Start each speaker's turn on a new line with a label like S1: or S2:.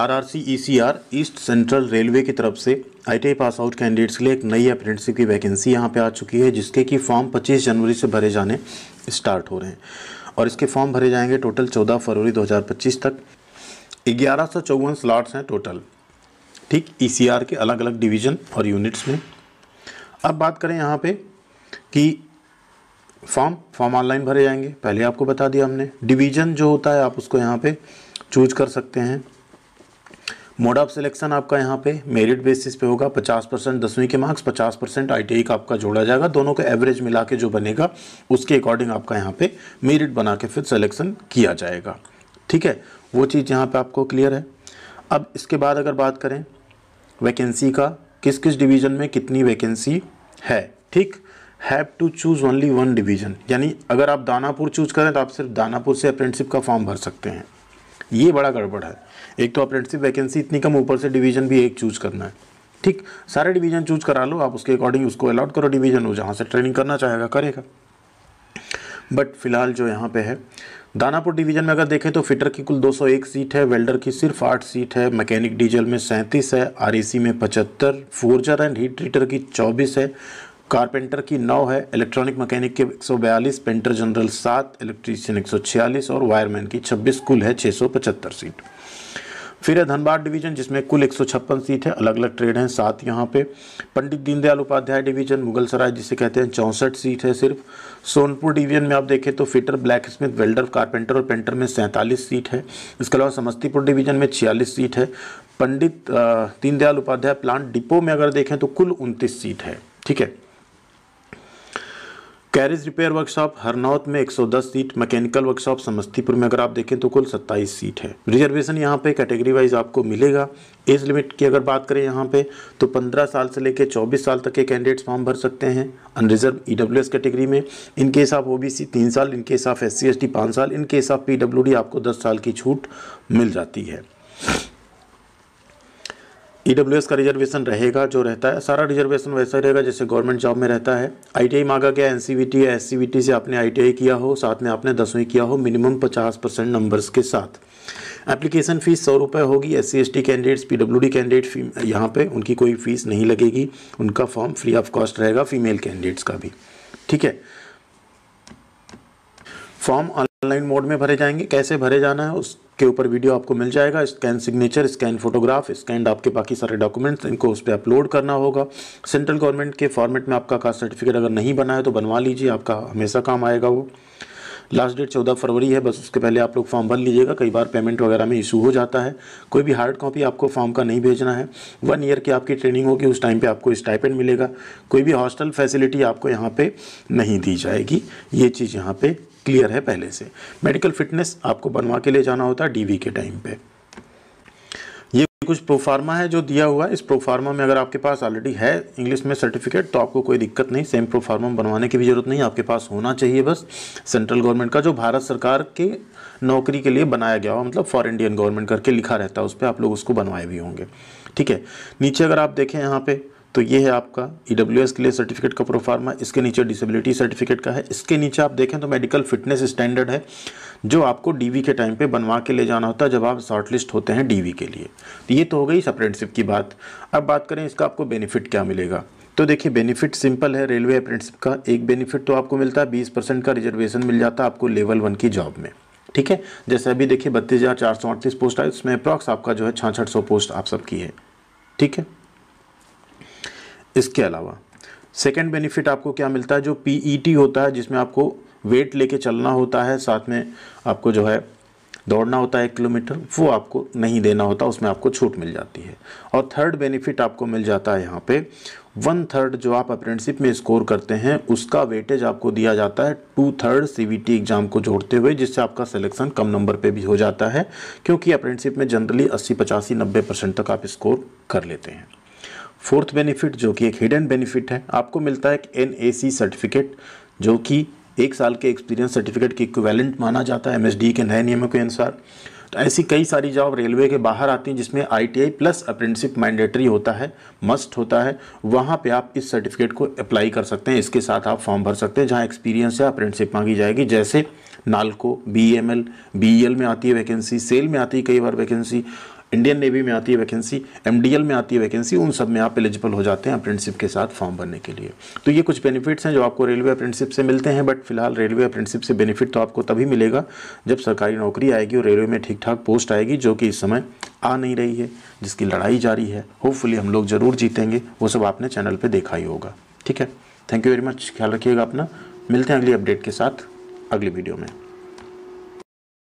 S1: RRC ECR east central railway की तरफ से आईटीआई पास आउट कैंडिडेट्स के लिए एक नई अप्रेंटिसशिप की वैकेंसी यहाँ पे आ चुकी है, जिसके कि फॉर्म 25 जनवरी से भरे जाने स्टार्ट हो रहे हैं और इसके फॉर्म भरे जाएंगे टोटल 14 फरवरी 2025 तक। 1154 स्लॉट्स हैं टोटल, ठीक, ईसीआर के अलग अलग डिवीज़न और यूनिट्स में। अब बात करें यहाँ पे कि फॉर्म ऑनलाइन भरे जाएंगे, पहले आपको बता दिया हमने। डिवीज़न जो होता है आप उसको यहाँ पे चूज कर सकते हैं। मोड ऑफ सिलेक्शन आपका यहाँ पे मेरिट बेसिस पे होगा। 50% 10वीं के मार्क्स, 50% आईटीआई का आपका जोड़ा जाएगा। दोनों का एवरेज मिला के जो बनेगा उसके अकॉर्डिंग आपका यहाँ पे मेरिट बना के फिर सिलेक्शन किया जाएगा, ठीक है। वो चीज़ यहाँ पे आपको क्लियर है। अब इसके बाद अगर बात करें वैकेंसी का, किस किस डिवीज़न में कितनी वैकेंसी है, ठीक। Have to choose only one division, यानी अगर आप दानापुर चूज करें तो आप सिर्फ दानापुर से अप्रेंटिसशिप का फॉर्म भर सकते हैं। ये बड़ा गड़बड़ है। एक तो अप्रेंटिसशिप वैकेंसी इतनी कम, ऊपर से डिवीज़न भी एक चूज़ करना है, ठीक। सारे डिवीज़न चूज करा लो आप, उसके अकॉर्डिंग उसको अलॉट करो डिवीज़न, वो जहाँ से ट्रेनिंग करना चाहेगा करेगा। बट फिलहाल जो यहाँ पे है दानापुर डिवीज़न में अगर देखें तो फिटर की कुल 201 सीट है, वेल्डर की सिर्फ 8 सीट है, मैकेनिक डीजल में 37 है, आरईसी में 75, फोर्जर एंड हीट ट्रीटर की 24 है, कारपेंटर की 9 है, इलेक्ट्रॉनिक मैकेनिक के 142, पेंटर जनरल 7, इलेक्ट्रीशियन 146 और वायरमैन की 26, कुल है 675 सीट। फिर है धनबाद डिवीज़न जिसमें कुल 156 सीट है, अलग अलग ट्रेड हैं 7 यहाँ पे। पंडित दीनदयाल उपाध्याय डिवीज़न मुगलसराय जिसे कहते हैं 64 सीट है सिर्फ। सोनपुर डिवीज़न में आप देखें तो fitter, black Smith, welder, carpenter और पेंटर में 47 सीट है। इसके अलावा समस्तीपुर डिवीज़न में 46 सीट है। पंडित दीनदयाल उपाध्याय प्लांट डिपो में अगर देखें तो कुल 29 सीट है, ठीक है। कैरिज रिपेयर वर्कशॉप हरनौत में 110 सीट, मैकेनिकल वर्कशॉप समस्तीपुर में अगर आप देखें तो कुल 27 सीट है। रिजर्वेशन यहाँ पे कैटेगरी वाइज आपको मिलेगा। एज लिमिट की अगर बात करें यहाँ पे तो 15 साल से लेकर 24 साल तक के कैंडिडेट्स फॉर्म भर सकते हैं अनरिजर्व ईडब्ल्यूएस कैटेगरी में। इन केस ऑफ ओबीसी 3 साल, in case of SC ST 5 साल, इन केस ऑफ पीडब्ल्यूडी आपको 10 साल की छूट मिल जाती है। ईडब्ल्यूएस का रिजर्वेशन रहेगा, जो रहता है सारा रिजर्वेशन वैसा ही रहेगा जैसे गवर्नमेंट जॉब में रहता है। आईटीआई मांगा गया एनसीवीटी या एससीवीटी से आपने आईटीआई किया हो, साथ में आपने 10वीं किया हो, मिनिमम 50% नंबर्स के साथ। एप्लीकेशन फ़ीस 100 रुपये होगी। SC ST candidates, PWD candidate यहाँ पे उनकी कोई फ़ीस नहीं लगेगी, उनका फॉर्म फ्री ऑफ कॉस्ट रहेगा, फीमेल कैंडिडेट्स का भी, ठीक है। फॉर्म ऑनलाइन मोड में भरे जाएंगे। कैसे भरे जाना है उसके ऊपर वीडियो आपको मिल जाएगा। Scan signature, scan photograph, scan आपके बाकी सारे डॉक्यूमेंट्स, इनको उस पर अपलोड करना होगा। सेंट्रल गवर्नमेंट के फॉर्मेट में आपका कास्ट सर्टिफिकेट अगर नहीं बना है तो बनवा लीजिए, आपका हमेशा काम आएगा वो। लास्ट डेट 14 फरवरी है, बस उसके पहले आप लोग फॉर्म भर लीजिएगा। कई बार पेमेंट वगैरह में इशू हो जाता है। कोई भी हार्ड कॉपी आपको फॉर्म का नहीं भेजना है। 1 ईयर की आपकी ट्रेनिंग होगी, उस टाइम पे आपको स्टाइपेंड मिलेगा। कोई भी हॉस्टल फैसिलिटी आपको यहाँ पे नहीं दी जाएगी, ये चीज़ यहाँ पे क्लियर है पहले से। मेडिकल फिटनेस आपको बनवा के ले जाना होता है डीवी के टाइम पे। ये कुछ प्रोफार्मा है जो दिया हुआ है। इस प्रोफार्मा में अगर आपके पास ऑलरेडी है इंग्लिश में सर्टिफिकेट तो आपको कोई दिक्कत नहीं, सेम प्रोफार्मा बनवाने की भी जरूरत नहीं, आपके पास होना चाहिए बस। सेंट्रल गवर्नमेंट का जो भारत सरकार के नौकरी के लिए बनाया गया हो, मतलब फॉर इंडियन गवर्नमेंट करके लिखा रहता है उस पर, आप लोग उसको बनवाए भी होंगे, ठीक है। नीचे अगर आप देखें यहाँ पे तो ये है आपका ईडब्ल्यूएस के लिए सर्टिफिकेट का प्रोफार्मा। इसके नीचे डिसेबिलिटी सर्टिफिकेट का है। इसके नीचे आप देखें तो मेडिकल फिटनेस स्टैंडर्ड है, जो आपको डीवी के टाइम पे बनवा के ले जाना होता है जब आप शॉर्टलिस्ट होते हैं डीवी के लिए। तो ये तो हो गई अप्रेंटिसशिप की बात। अब बात करें इसका आपको बेनिफिट क्या मिलेगा। तो देखिए बेनिफिट सिंपल है। रेलवे अप्रेंटिसशिप का एक बेनिफिट तो आपको मिलता है, 20% का रिजर्वेशन मिल जाता है आपको लेवल 1 की जॉब में, ठीक है। जैसे अभी देखिए 32,438 पोस्ट है, उसमें अप्रॉक्स आपका जो है 6600 पोस्ट आप सबकी है, ठीक है। इसके अलावा सेकंड बेनिफिट आपको क्या मिलता है, जो पीईटी होता है जिसमें आपको वेट लेके चलना होता है, साथ में आपको जो है दौड़ना होता है 1 किलोमीटर, वो आपको नहीं देना होता, उसमें आपको छूट मिल जाती है। और थर्ड बेनिफिट आपको मिल जाता है यहाँ पे 1/3 जो आप अप्रेंटिसशिप में स्कोर करते हैं उसका वेटेज आपको दिया जाता है 2/3 सीवीटी एग्जाम को जोड़ते हुए, जिससे आपका सिलेक्शन कम नंबर पे भी हो जाता है, क्योंकि अप्रेंटिसशिप में जनरली 80, 85, 90% तक आप स्कोर कर लेते हैं। फोर्थ बेनिफिट जो कि एक हिडन बेनिफिट है, आपको मिलता है एक एनएसी सर्टिफिकेट, जो कि 1 साल के एक्सपीरियंस सर्टिफिकेट की इक्विवेलेंट माना जाता है एमएसडी के नए नियमों के अनुसार। तो ऐसी कई सारी जॉब रेलवे के बाहर आती हैं जिसमें आईटीआई प्लस अप्रेंटिसशिप मैंडेटरी होता है, मस्ट होता है, वहाँ पे आप इस सर्टिफिकेट को अप्लाई कर सकते हैं। इसके साथ आप फॉर्म भर सकते हैं जहाँ एक्सपीरियंस या अप्रेंटिसशिप मांगी जाएगी। जैसे नाल्को, बीएमएल, बीईएल में आती है वैकेंसी, सेल में आती है कई बार वैकेंसी, इंडियन नेवी में आती है वैकेंसी, MDL में आती है वैकेंसी, उन सब में आप एलिजिबल हो जाते हैं अप्रेंटिसशिप के साथ फॉर्म भरने के लिए। तो ये कुछ बेनिफिट्स हैं जो आपको रेलवे अप्रेंटिसशिप से मिलते हैं। बट फिलहाल रेलवे अप्रेंटिसशिप से बेनिफिट तो आपको तभी मिलेगा जब सरकारी नौकरी आएगी और रेलवे में ठीक ठाक पोस्ट आएगी, जो कि इस समय आ नहीं रही है, जिसकी लड़ाई जारी है। होपफुली हम लोग ज़रूर जीतेंगे, वो सब आपने चैनल पर देखा ही होगा। ठीक है, थैंक यू वेरी मच, ख्याल रखिएगा अपना। मिलते हैं अगली अपडेट के साथ अगली वीडियो में।